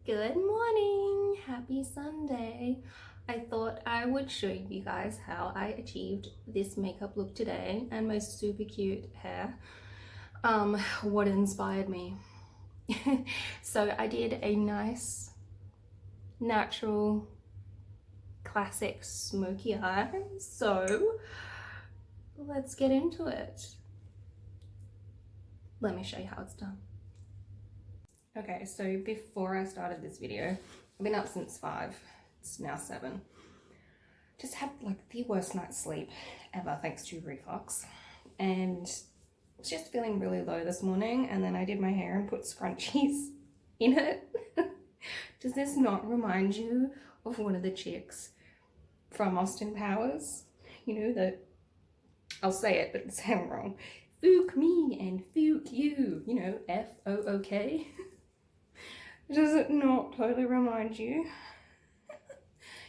Good morning, happy Sunday. I thought I would show you guys how I achieved this makeup look today and my super cute hair. What inspired me. So I did a nice, natural, classic smoky eye. So let's get into it. Let me show you how it's done. Okay, so before I started this video, I've been up since 5. It's now 7. Just had like the worst night's sleep ever thanks to reflux, and was just feeling really low this morning, and then I did my hair and put scrunchies in it. Does this not remind you of one of the chicks from Austin Powers? You know, that I'll say it but it sounds wrong. Fook me and Fook you, you know, F-O-O-K. Does it not totally remind you?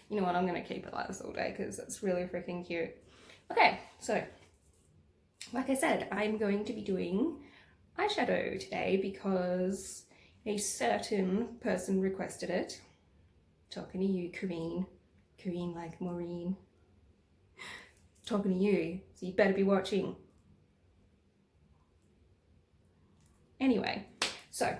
You know what, I'm gonna keep it like this all day because it's really freaking cute. Okay, so like I said, I'm going to be doing eyeshadow today because a certain person requested it. Talking to you, Kareen. Kareen like Maureen. Talking to you, so you better be watching. Anyway, so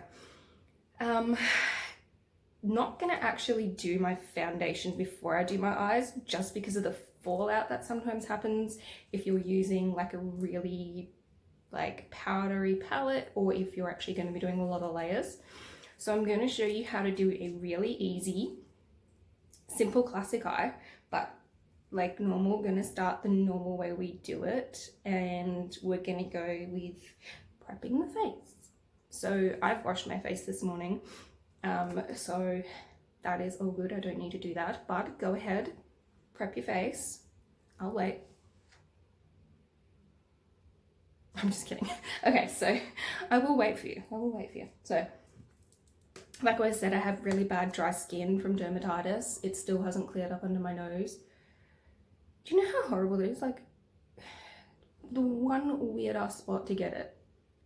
not gonna actually do my foundation before I do my eyes just because of the fallout that sometimes happens if you're using like a really like powdery palette or if you're actually going to be doing a lot of layers. So I'm going to show you how to do a really easy, simple classic eye, but like normal. We're going to start the normal way we do it, and we're going to go with prepping the face. So I've washed my face this morning. So that is all good. I don't need to do that, but go ahead, prep your face. I'll wait. I'm just kidding. Okay, so I will wait for you. I will wait for you. So like I said, I have really bad dry skin from dermatitis. It still hasn't cleared up under my nose. Do you know how horrible it is? Like the one weird ass spot to get it.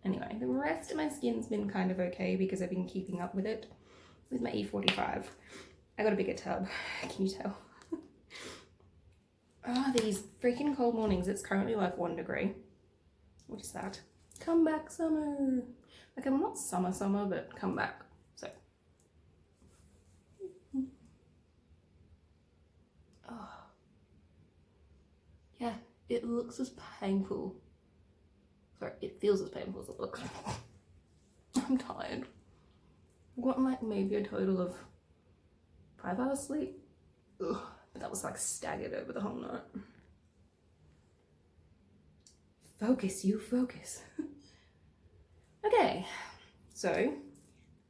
Anyway, the rest of my skin's been kind of okay because I've been keeping up with it with my E45. I got a bigger tub, can you tell? Oh, these freaking cold mornings. It's currently like 1 degree. What is that? Come back summer. Like I'm not summer, but come back. So. Oh. Yeah, it looks as painful. Sorry, it feels as painful as it looks. I'm tired. I've gotten like maybe a total of 5 hours sleep. Ugh, but that was like staggered over the whole night. Focus, you focus. Okay, so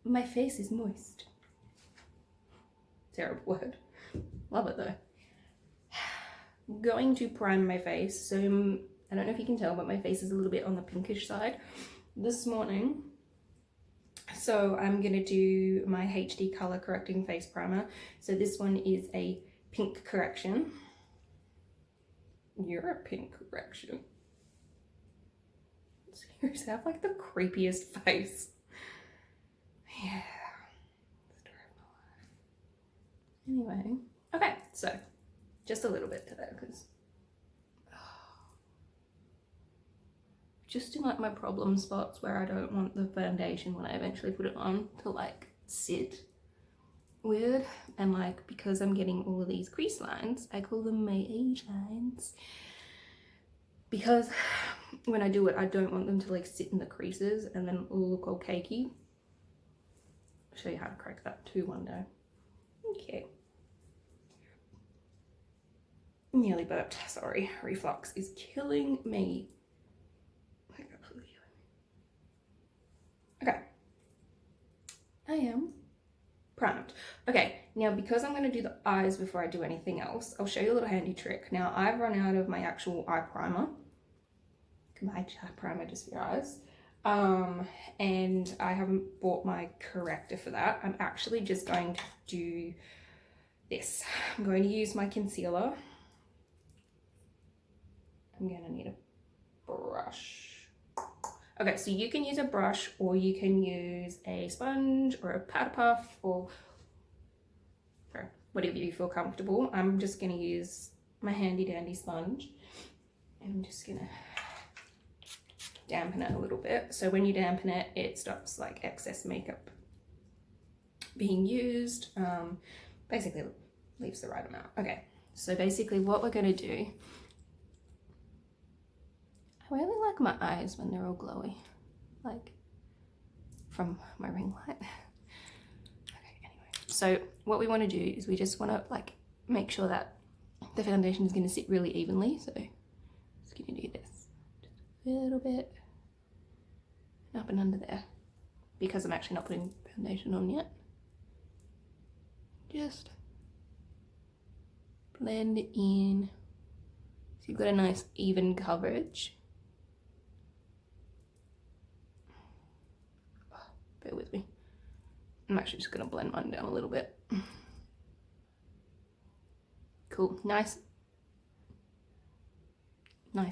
my face is moist. Terrible word. Love it though. I'm going to prime my face. So I don't know if you can tell, but my face is a little bit on the pinkish side this morning. So I'm gonna do my HD color correcting face primer. So this one is a pink correction. You're a pink correction. Seriously, I have like the creepiest face. Yeah. Story of my life. Anyway, okay, so just a little bit today because just in like my problem spots where I don't want the foundation when I eventually put it on to like sit weird, and like because I'm getting all of these crease lines, I call them my age lines, because when I do it I don't want them to like sit in the creases and then look all cakey. I'll show you how to correct that too one day. Okay, nearly burped, sorry, reflux is killing me. Okay, I am primed. Okay, now because I'm going to do the eyes before I do anything else, I'll show you a little handy trick. Now I've run out of my actual eye primer. My eye primer just for your eyes. And I haven't bought my corrector for that. I'm actually just going to do this. I'm going to use my concealer. I'm going to need a brush. Okay, so you can use a brush or you can use a sponge or a powder puff or whatever you feel comfortable. I'm just going to use my handy dandy sponge, and I'm just going to dampen it a little bit. So when you dampen it, it stops like excess makeup being used. Basically leaves the right amount. Okay, so basically what we're going to do, I really like my eyes when they're all glowy, like from my ring light. Okay, anyway, so what we want to do is we just want to like make sure that the foundation is going to sit really evenly. So just going to do this just a little bit up and under there, because I'm actually not putting foundation on yet. Just blend in so you've got a nice even coverage. Bear with me. I'm actually just going to blend mine down a little bit. Cool. Nice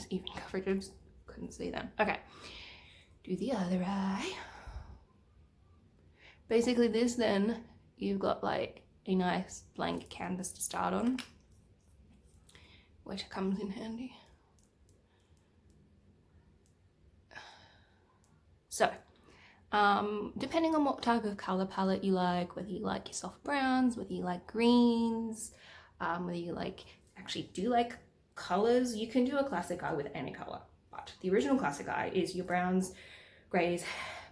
even coverage. I just couldn't see that. Okay. Do the other eye. Basically this, then you've got like a nice blank canvas to start on, which comes in handy. So depending on what type of color palette you like, whether you like your soft browns, whether you like greens, whether you like actually do like colors, you can do a classic eye with any color, but the original classic eye is your browns, grays,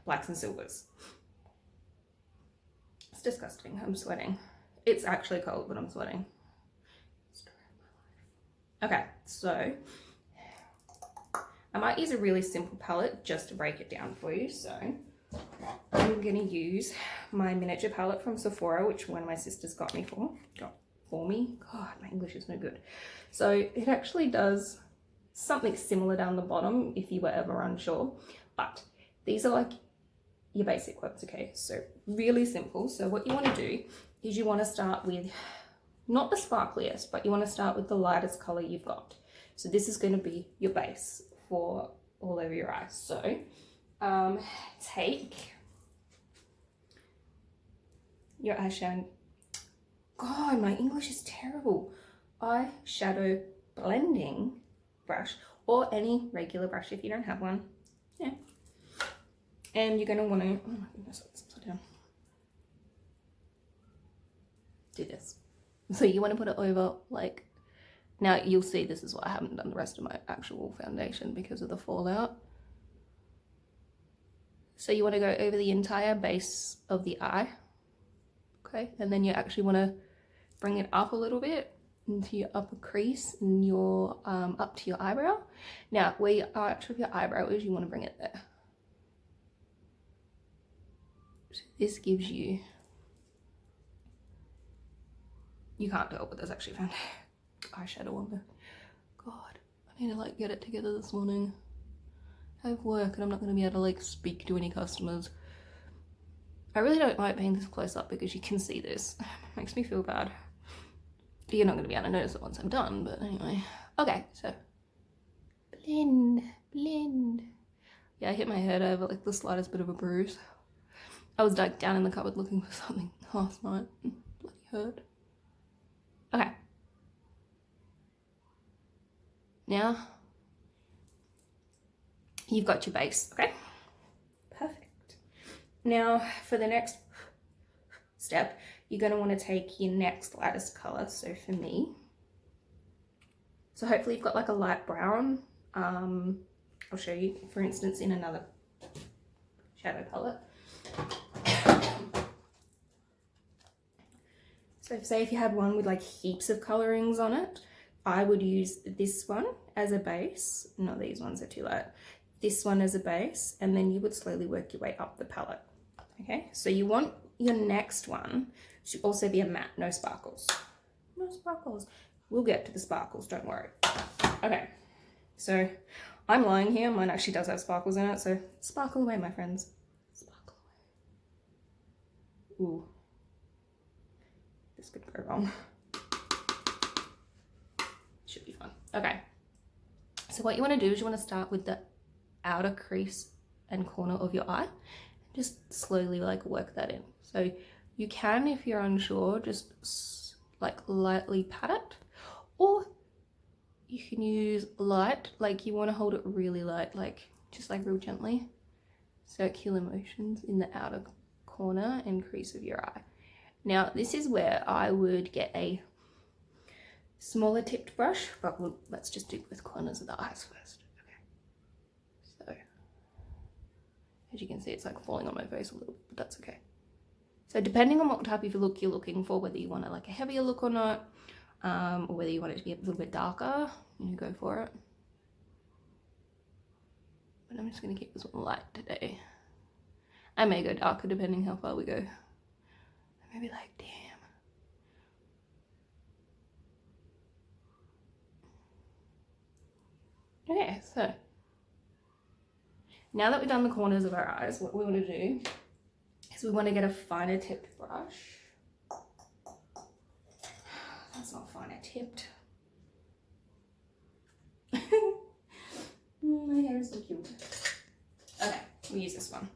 blacks and silvers. It's disgusting. I'm sweating. It's actually cold, but I'm sweating. Okay, so I might use a really simple palette just to break it down for you. So I'm gonna use my miniature palette from Sephora, which one of my sisters got for me. God, my English is no good. So it actually does something similar down the bottom if you were ever unsure, but these are like your basic ones, okay? So really simple. So what you want to do is you want to start with not the sparkliest, but you want to start with the lightest color you've got. So this is going to be your base for all over your eyes. So take your eyeshadow. God, my English is terrible. Eyeshadow blending brush, or any regular brush if you don't have one. Yeah. And you're going to want to, oh my goodness, it's upside down. Do this. So you want to put it over, like, now you'll see this is why I haven't done the rest of my actual foundation because of the fallout. So you want to go over the entire base of the eye, okay? And then you actually want to bring it up a little bit into your upper crease and your, up to your eyebrow. Now, where your arch of your eyebrow is, you want to bring it there. So this gives you, you can't tell, but there's actually found eyeshadow on there. God, I need to like get it together this morning. I have work and I'm not going to be able to like speak to any customers. I really don't like being this close up because you can see this. It makes me feel bad. You're not going to be able to notice it once I'm done, but anyway. Okay, so blend, blend. Yeah, I hit my head over like the slightest bit of a bruise. I was like down in the cupboard looking for something last night. Bloody hurt. Okay. Now, you've got your base, okay? Perfect. Now, for the next step, you're going to want to take your next lightest color. So for me, so hopefully you've got like a light brown. I'll show you, for instance, in another shadow palette. So say if you had one with like heaps of colorings on it, I would use this one as a base. Not these ones are too light. This one as a base, and then you would slowly work your way up the palette. Okay, so you want your next one to also be a matte, no sparkles. No sparkles. We'll get to the sparkles, don't worry. Okay, so I'm lying here. Mine actually does have sparkles in it, so sparkle away, my friends. Sparkle away. Ooh. This could go wrong. Should be fun. Okay. So what you want to do is you want to start with the outer crease and corner of your eye. Just slowly like work that in. So you can, if you're unsure, just like lightly pat it, or you can use light, like you want to hold it really light, like just like real gently. Circular motions in the outer corner and crease of your eye. Now this is where I would get a smaller tipped brush, but let's just do with corners of the eyes first. Okay. So as you can see, it's like falling on my face a little bit, but that's okay. So depending on what type of look you're looking for, whether you want like a heavier look or not, or whether you want it to be a little bit darker, you go for it. But I'm just going to keep this one light today. I may go darker depending how far we go. Maybe like, damn. Okay, so now that we've done the corners of our eyes, what we want to do is we want to get a finer tipped brush. That's not finer tipped. My hair is so cute. Okay, we use this one.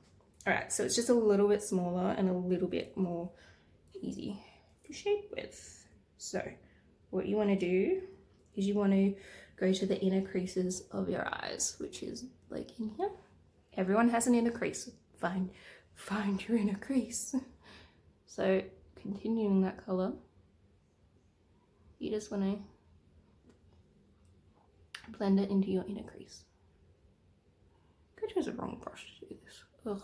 All right, so it's just a little bit smaller and a little bit more easy to shape with. So what you want to do is you want to go to the inner creases of your eyes, which is like in here. Everyone has an inner crease. Find your inner crease. So continuing that color, you just want to blend it into your inner crease. I chose the wrong brush to do this. Ugh.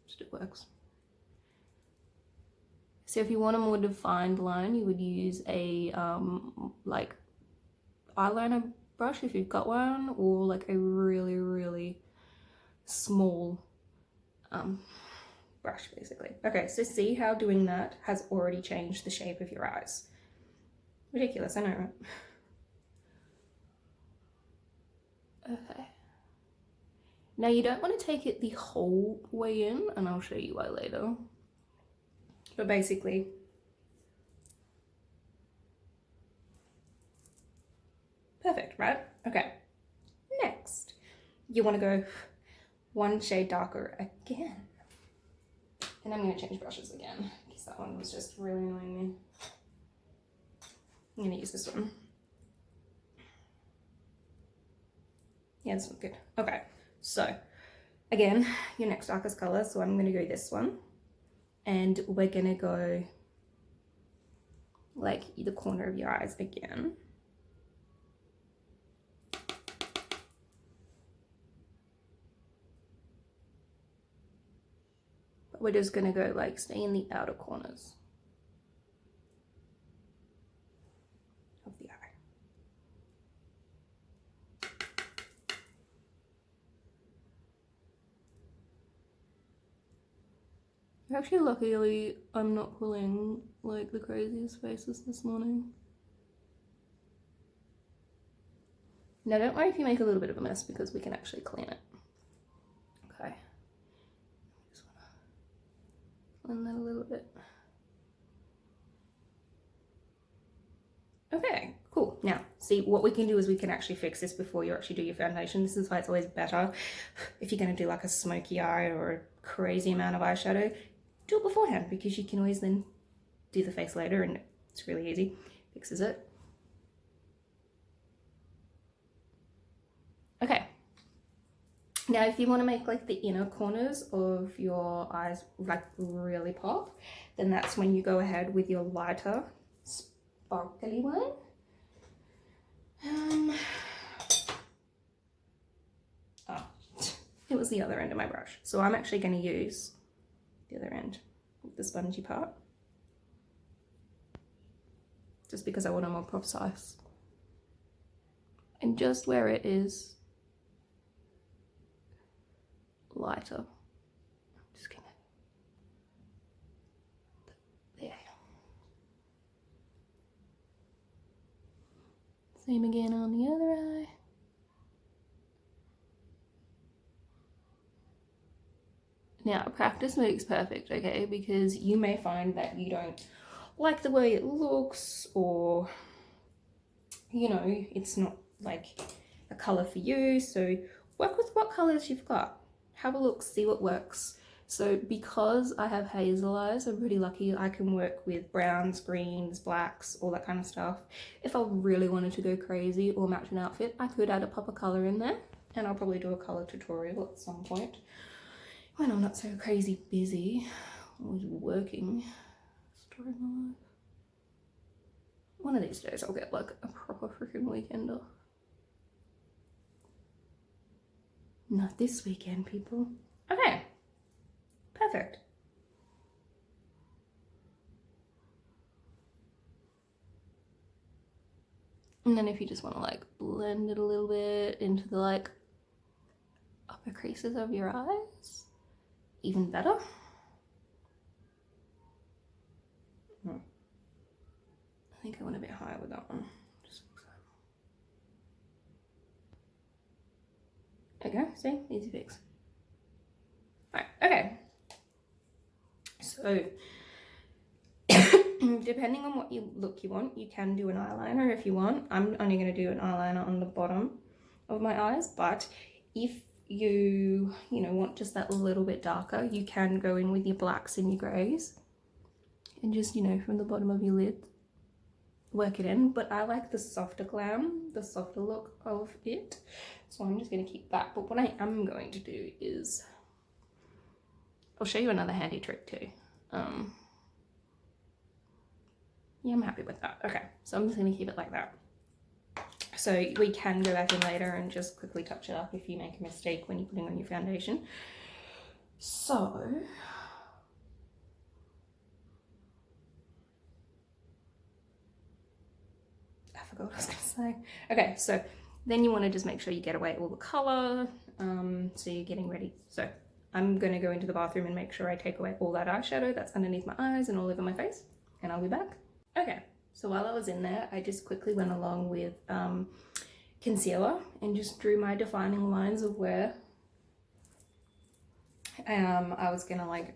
Just it works. So if you want a more defined line, you would use a like eyeliner brush if you've got one, or like a really small brush basically. Okay, so see how doing that has already changed the shape of your eyes. Ridiculous, I know, right? Okay. Now you don't want to take it the whole way in, and I'll show you why later. But basically, perfect, right? Okay. Next, you want to go one shade darker again. And I'm going to change brushes again because that one was just really annoying me. I'm going to use this one. Yeah, this one's good. Okay, so again, your next darkest color. So I'm going to go this one. And we're going to go like the corner of your eyes again. But we're just going to go like stay in the outer corners of the eye. Actually, luckily, I'm not pulling like the craziest faces this morning. Now, don't worry if you make a little bit of a mess because we can actually clean it. Okay. Just wanna blend that a little bit. Okay, cool. Now, see, what we can do is we can actually fix this before you actually do your foundation. This is why it's always better if you're going to do like a smoky eye or a crazy amount of eyeshadow, do it beforehand because you can always then do the face later and it's really easy. Fixes it. Okay. Now, if you want to make like the inner corners of your eyes like really pop, then that's when you go ahead with your lighter sparkly one. Oh, it was the other end of my brush. So I'm actually going to use the other end with the spongy part. Just because I want a more precise. And just where it is lighter. I'm just gonna, there. Same again on the other eye. Now, practice makes perfect, okay? Because you may find that you don't like the way it looks, or, you know, it's not like a color for you. So work with what colors you've got. have a look, see what works. So because I have hazel eyes, I'm pretty lucky. I can work with browns, greens, blacks, all that kind of stuff. If I really wanted to go crazy or match an outfit, I could add a pop of color in there, and I'll probably do a color tutorial at some point when I'm not so crazy busy or working. Story of my life. One of these days I'll get like a proper freaking weekender. Not this weekend, people. Okay, perfect. And then if you just want to like blend it a little bit into the like upper creases of your eyes, even better. I think I went a bit higher with that one. There you go, see, easy fix. Alright, okay. So, depending on what look you want, you can do an eyeliner if you want. I'm only going to do an eyeliner on the bottom of my eyes, but if you want just that little bit darker, you can go in with your blacks and your greys and just, from the bottom of your lid, work it in. But I like the softer glam, the softer look of it, so I'm just going to keep that. But what I am going to do is, I'll show you another handy trick too. Yeah, I'm happy with that. Okay, so I'm just going to keep it like that. So we can go back in later and just quickly touch it up if you make a mistake when you're putting on your foundation. So I forgot what I was going to say. Okay, so then you want to just make sure you get away all the color. So you're getting ready. So I'm going to go into the bathroom and make sure I take away all that eyeshadow that's underneath my eyes and all over my face, and I'll be back. Okay, so while I was in there, I just quickly went along with concealer and just drew my defining lines of where I was gonna like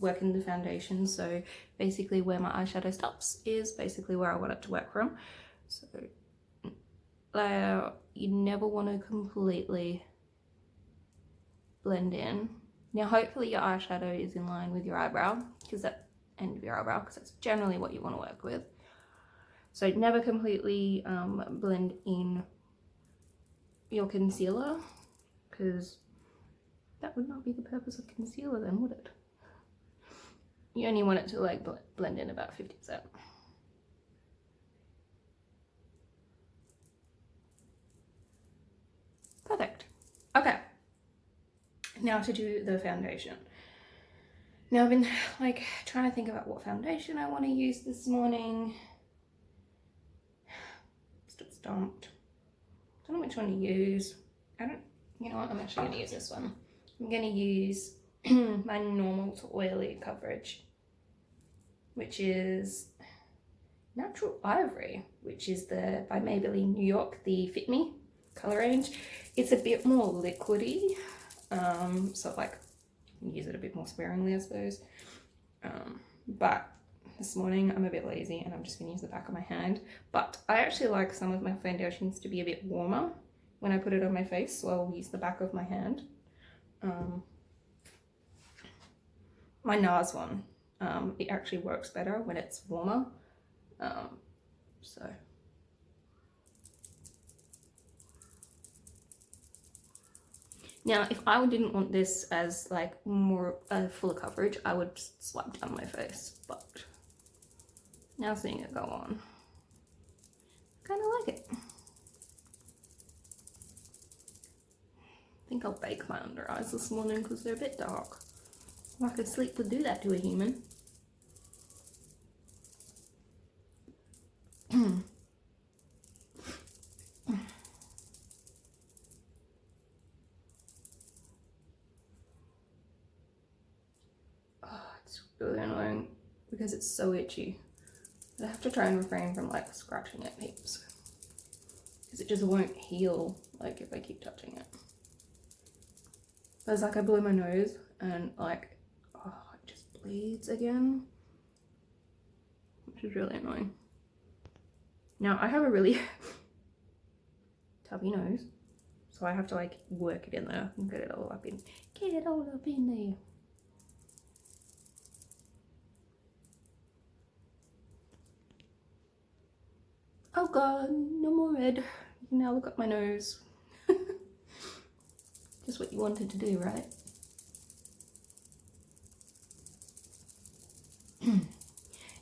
work in the foundation. So basically where my eyeshadow stops is basically where I want it to work from. So you never want to completely blend in. Now hopefully your eyeshadow is in line with your eyebrow, because that end of your eyebrow, because that's generally what you want to work with. So never completely blend in your concealer, because that would not be the purpose of concealer then, would it? You only want it to like blend in about 50%. Perfect. Okay, now to do the foundation. Now I've been like trying to think about what foundation I want to use this morning. Still stumped. Don't know which one to use. You know what, I'm actually going to use this one. I'm going to use my normal to oily coverage, which is Natural Ivory, which is by Maybelline New York, the Fit Me color range. It's a bit more liquidy, so like use it a bit more sparingly, I suppose. But this morning I'm a bit lazy and I'm just going to use the back of my hand. But I actually like some of my foundations to be a bit warmer when I put it on my face, so I'll use the back of my hand. My NARS one, it actually works better when it's warmer. So now if I didn't want this as like more fuller coverage, I would just swipe down my face, but now seeing it go on, I kind of like it. I think I'll bake my under eyes this morning because they're a bit dark. Lack of sleep would do that to a human. It's really annoying because it's so itchy. I have to try and refrain from like scratching it heaps, because it just won't heal like if I keep touching it. But it's like I blow my nose and like, oh, it just bleeds again, which is really annoying. Now I have a really tubby nose, So I have to like work it in there and get it all up in there. Oh god, no more red. You can now look up my nose. Just what you wanted to do, right?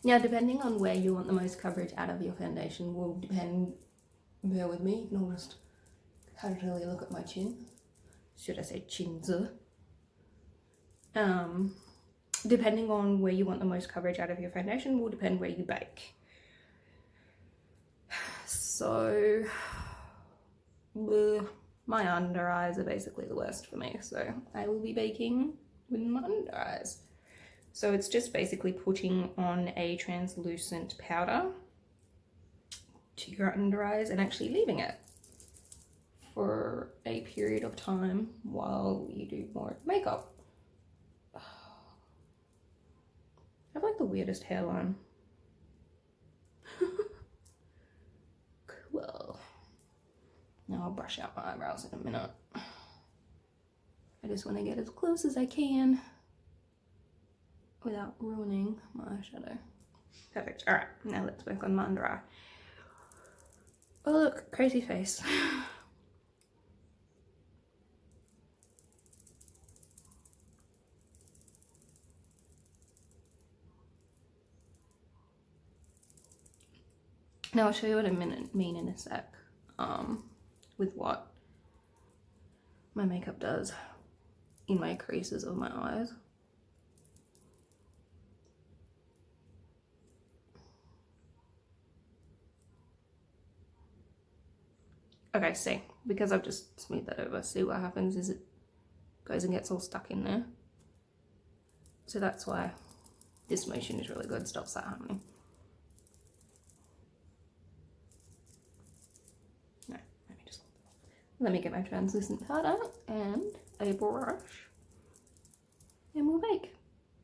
Now, depending on where you want the most coverage out of your foundation will depend, bear with me, you can almost casually look at my chin. Should I say chinza? Depending on where you want the most coverage out of your foundation will depend where you bake. So, my under eyes are basically the worst for me, so I will be baking with my under eyes. So it's just basically putting on a translucent powder to your under eyes and actually leaving it for a period of time while you do more makeup. I have like the weirdest hairline. Cool. Now I'll brush out my eyebrows in a minute. I just want to get as close as I can without ruining my eyeshadow. Perfect. All right, now let's work on my under eye. Oh look, crazy face. Now I'll show you what I mean in a sec, with what my makeup does in my creases of my eyes. Okay, see, because I've just smoothed that over, see what happens is it goes and gets all stuck in there. So that's why this motion is really good, stops that happening. No, let me get my translucent powder and a brush and we'll bake.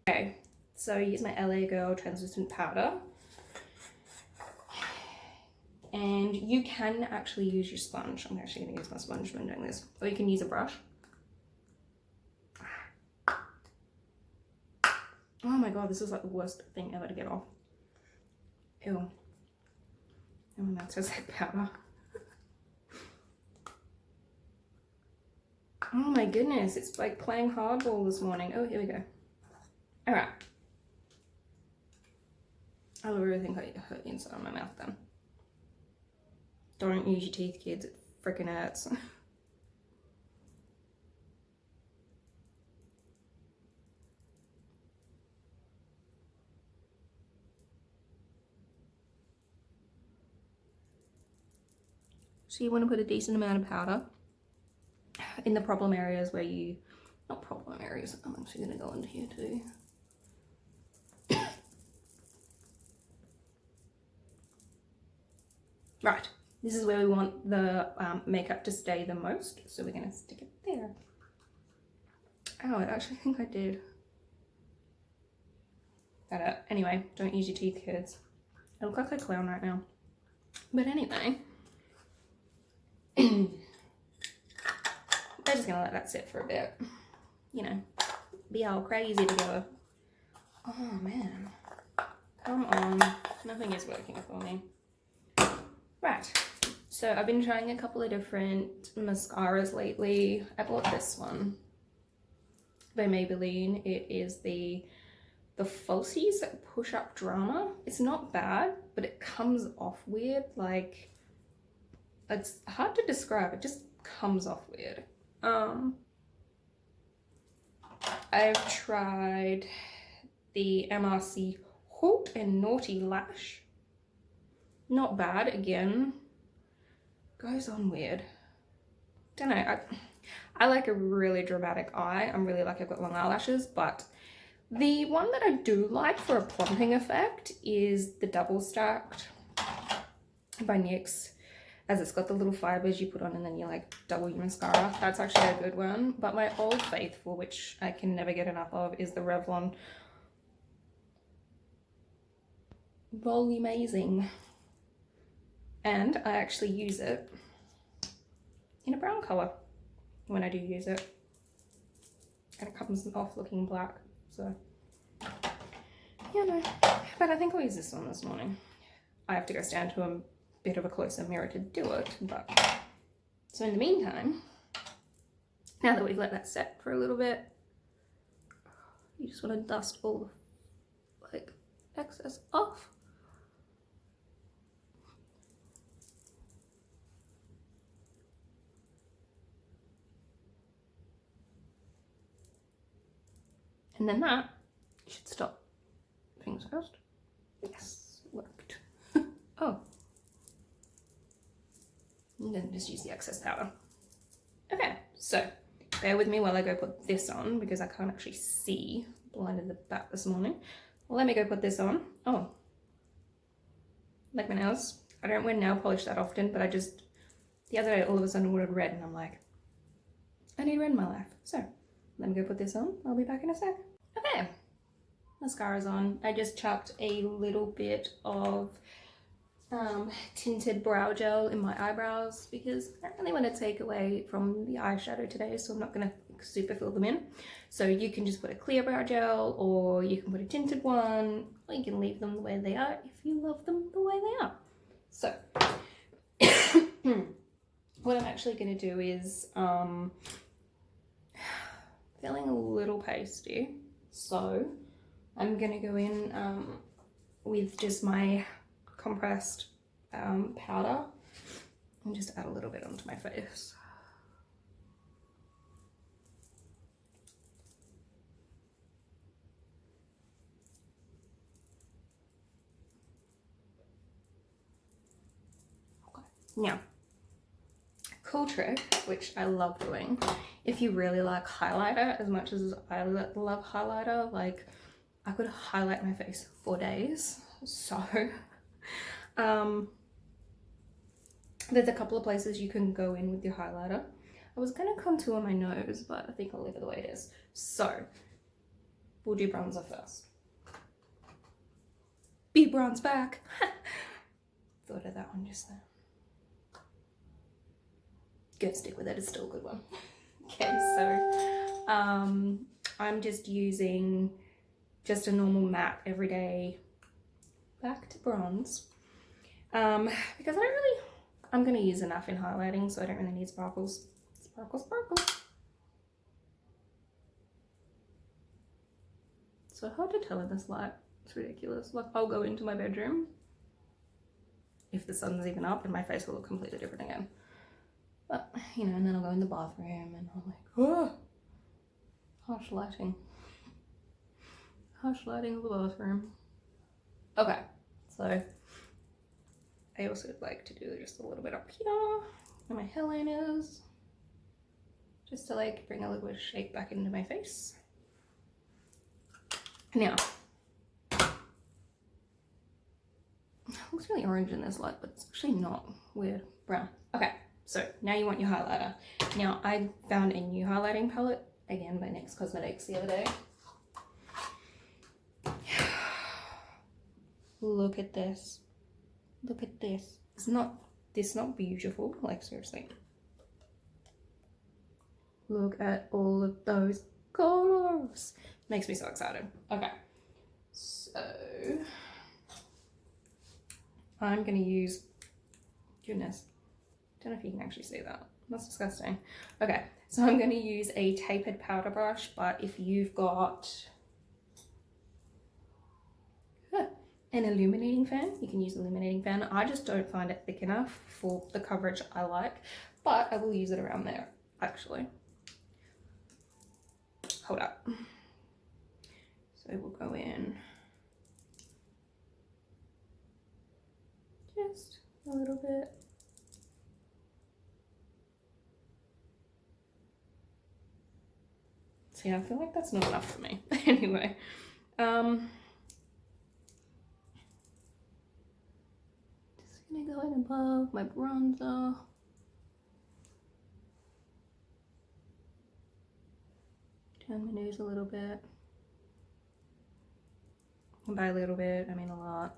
Okay, so use my LA Girl translucent powder. And you can actually use your sponge. I'm actually going to use my sponge when doing this. Or you can use a brush. Oh my god, this is like the worst thing ever to get off. Ew. And my mouth tastes like powder. Oh my goodness, it's like playing hardball this morning. Oh, here we go. Alright. I really think I hurt the inside of my mouth then. Don't use your teeth, kids. It freaking hurts. So you want to put a decent amount of powder in the problem areas where you, not problem areas, I'm actually going to go into here too. Right. This is where we want the makeup to stay the most, so we're going to stick it there. Oh, I actually think I did. Anyway, don't use your teeth, kids. I look like a clown right now. But anyway, we're just going to let that sit for a bit. You know, be all crazy together. Oh, man. Come on. Nothing is working for me. Right. So I've been trying a couple of different mascaras lately. I bought this one by Maybelline. It is the Falsies Push Up Drama. It's not bad, but it comes off weird. Like, it's hard to describe. It just comes off weird. I've tried the MRC Hot and Naughty Lash. Not bad, again. Goes on weird. Don't know. I like a really dramatic eye. I'm really lucky I've got long eyelashes, but the one that I do like for a plumping effect is the Double Stacked by NYX, as it's got the little fibers you put on and then you like double your mascara. That's actually a good one. But my old faithful, which I can never get enough of, is the Revlon Volumazing. And I actually use it in a brown color. when I do use it. And it comes off looking black, so yeah, no. But I think I'll use this one this morning. I have to go stand to a bit of a closer mirror to do it, but so in the meantime, now that we've let that set for a little bit, you just want to dust all the like excess off. And then that should stop. Fingers crossed. Yes, worked. Oh. And then just use the excess powder. Okay, so bear with me while I go put this on because I can't actually see. Blinded the back this morning. Well, let me go put this on. Oh. Like my nails. I don't wear nail polish that often, but the other day all of a sudden ordered red and I'm like, I need red in my life. So let me go put this on. I'll be back in a sec. Okay, mascara's on. I just chucked a little bit of tinted brow gel in my eyebrows because I don't really want to take away from the eyeshadow today, so I'm not going to super fill them in. So you can just put a clear brow gel, or you can put a tinted one, or you can leave them the way they are if you love them the way they are. So what I'm actually going to do is feeling a little pasty, so I'm going to go in with just my compressed powder and just add a little bit onto my face. Okay. Now, cool trick, which I love doing, if you really like highlighter as much as I love highlighter, like I could highlight my face for days. So there's a couple of places you can go in with your highlighter. I was gonna contour my nose, but I think I'll leave it the way it is. So we'll do bronzer first. Be bronze back. Thought of that one just there. Go stick with it, it's still a good one. Okay, so I'm just using just a normal matte everyday back to bronze because I'm going to use enough in highlighting, so I don't really need sparkles. Sparkle, sparkle. So hard to tell in this light. It's ridiculous. Like, I'll go into my bedroom if the sun's even up and my face will look completely different again. But, you know, and then I'll go in the bathroom and I'm like, oh, harsh lighting. Harsh lighting of the bathroom. Okay, so I also like to do just a little bit up here where my hairline is, just to like bring a little bit of shape back into my face. Now, it looks really orange in this light, but it's actually not. Weird. Brown. Okay, so now you want your highlighter. Now, I found a new highlighting palette, again by NYX Cosmetics the other day. Look at this. Look at this. It's not beautiful? Like, seriously. Look at all of those colors. Makes me so excited. Okay. So I'm gonna use, goodness, don't know if you can actually see that. That's disgusting. Okay, so I'm gonna use a tapered powder brush, but if you've got an illuminating fan, you can use an illuminating fan. I just don't find it thick enough for the coverage I like, but I will use it around there, actually. Hold up. So we'll go in just a little bit. See, I feel like that's not enough for me. Anyway, just gonna go in above my bronzer. Turn my nose a little bit. And by a little bit, I mean a lot.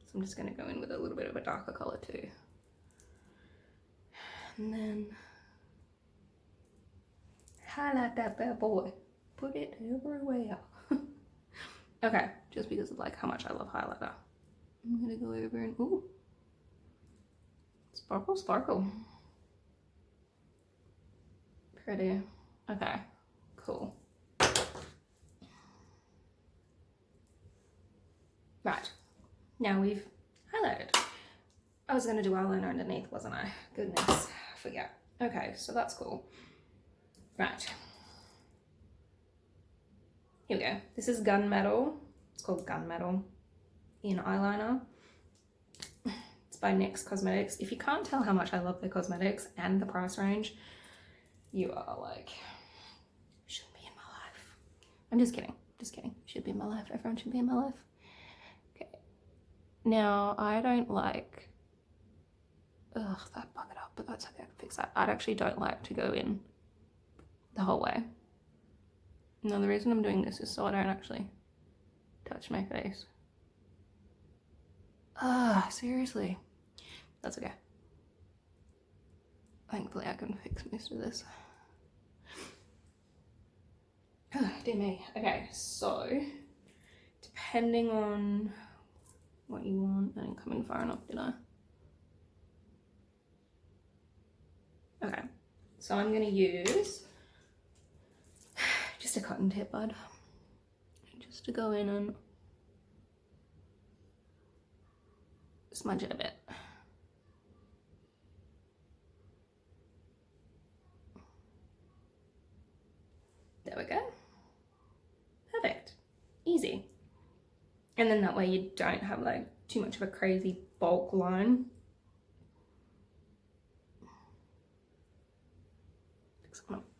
So I'm just gonna go in with a little bit of a darker color too. And then highlight that bad boy. Put it everywhere. Okay, just because of like how much I love highlighter. I'm gonna go over and ooh. Sparkle, sparkle. Pretty. Okay, cool. Right, now we've highlighted. I was gonna do eyeliner underneath, wasn't I? Goodness, I forget. Okay, so that's cool. Right. Here we go. This is Gunmetal. It's called Gunmetal in eyeliner. It's by NYX Cosmetics. If you can't tell how much I love their cosmetics and the price range, you are like, shouldn't be in my life. I'm just kidding. Just kidding. Should be in my life. Everyone should be in my life. Okay. Now, I don't like... Ugh, that bugged up, but that's okay. I can fix that. I actually don't like to go in the whole way. No, the reason I'm doing this is so I don't actually touch my face. Ah, seriously. That's okay. Thankfully I can fix most of this. Oh, dear me. Okay, so depending on what you want, I didn't come in far enough, did I? Okay, so I'm gonna use just a cotton tip, bud, just to go in and smudge it a bit. There we go. Perfect. Easy. And then that way you don't have like too much of a crazy bulk line.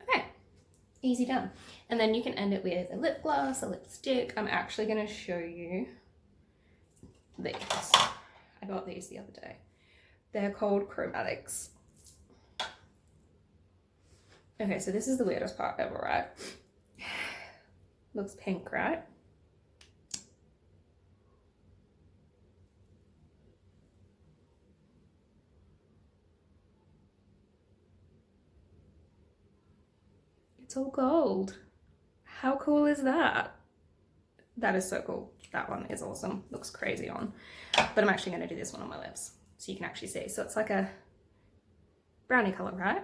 Okay, easy done. And then you can end it with a lip gloss, a lipstick. I'm actually going to show you these. I got these the other day. They're called Chromatics. Okay, so this is the weirdest part ever, right? Looks pink, right? It's all gold. How cool is that? That is so cool. That one is awesome. Looks crazy on. But I'm actually going to do this one on my lips so you can actually see. So it's like a brownie color, right?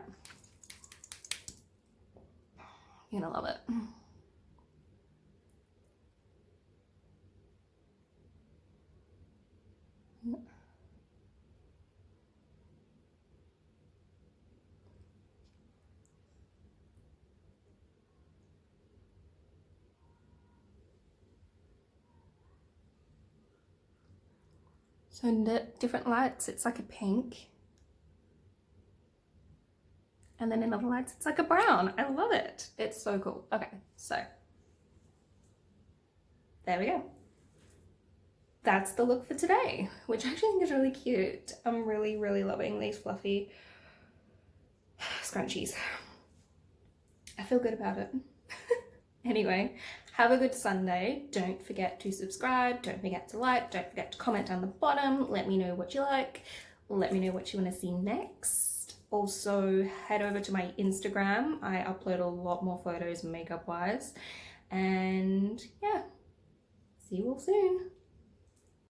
You're going to love it. So in the different lights, it's like a pink. And then in other lights, it's like a brown. I love it. It's so cool. Okay, so there we go. That's the look for today, which I actually think is really cute. I'm really, really loving these fluffy scrunchies. I feel good about it. Anyway, have a good Sunday. Don't forget to subscribe. Don't forget to like. Don't forget to comment down the bottom. Let me know what you like. Let me know what you want to see next. Also, head over to my Instagram. I upload a lot more photos makeup wise. And yeah, see you all soon.